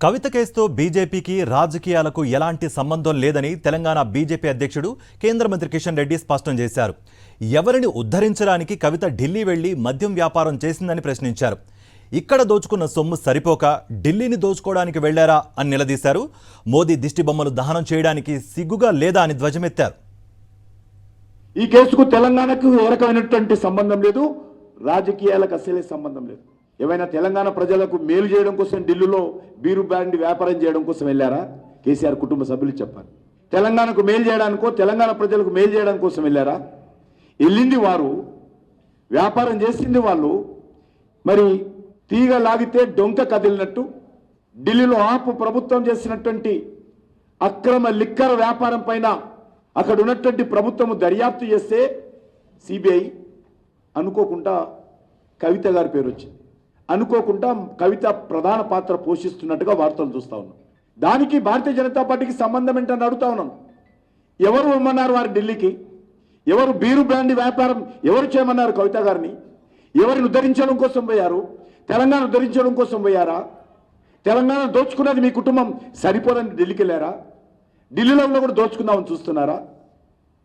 కవిత కేసుతో బీజేపీకి రాజకీయాలకు ఎలాంటి సంబంధం లేదని తెలంగాణ బీజేపీ అధ్యక్షుడు కేంద్ర మంత్రి కిషన్ రెడ్డి స్పష్టం చేశారు. ఎవరిని ఉద్ధరించడానికి కవిత ఢిల్లీ వెళ్లి మద్యం వ్యాపారం చేసిందని ప్రశ్నించారు. ఇక్కడ దోచుకున్న సొమ్ము సరిపోక ఢిల్లీని దోచుకోవడానికి వెళ్లారా అని నిలదీశారు. మోదీ దిష్టిబొమ్మలు దహనం చేయడానికి సిగ్గుగా లేదా అని ధ్వజమెత్తారు. ఈ కేసుకు తెలంగాణకు ఏ రకమైనటువంటి సంబంధం లేదు, రాజకీయాలకు అసలే సంబంధం లేదు. ఏమైనా తెలంగాణ ప్రజలకు మేలు చేయడం కోసం ఢిల్లీలో బీరు బ్రాండ్ వ్యాపారం చేయడం కోసం వెళ్ళారా? కేసీఆర్ కుటుంబ సభ్యులు చెప్పారు. తెలంగాణకు మేలు చేయడానికో తెలంగాణ ప్రజలకు మేలు చేయడం కోసం వెళ్ళారా? వెళ్ళింది వారు, వ్యాపారం చేసింది వాళ్ళు. మరి తీగ లాగితే డొంక కదిలినట్టు ఢిల్లీలో ఆపు ప్రభుత్వం చేసినటువంటి అక్రమ లిక్కర్ వ్యాపారం పైన అక్కడ ఉన్నటువంటి ప్రభుత్వము దర్యాప్తు చేస్తే సిబిఐ అనుకోకుండా కవిత గారి పేరు వచ్చింది. అనుకోకుండా కవిత ప్రధాన పాత్ర పోషిస్తున్నట్టుగా వార్తలు చూస్తా ఉన్నాం. దానికి భారతీయ జనతా పార్టీకి సంబంధం ఏంటని అడుగుతా ఉన్నాం. ఎవరు ఇమ్మన్నారు వారు ఢిల్లీకి? ఎవరు బీరు బ్రాండ్ వ్యాపారం ఎవరు చేయమన్నారు కవిత గారిని? ఎవరిని ఉద్ధరించడం కోసం పోయారు? తెలంగాణ ఉద్ధరించడం కోసం పోయారా? తెలంగాణ దోచుకున్నది మీ కుటుంబం సరిపోదని ఢిల్లీకి వెళ్ళారా? ఢిల్లీలో కూడా దోచుకుందామని చూస్తున్నారా?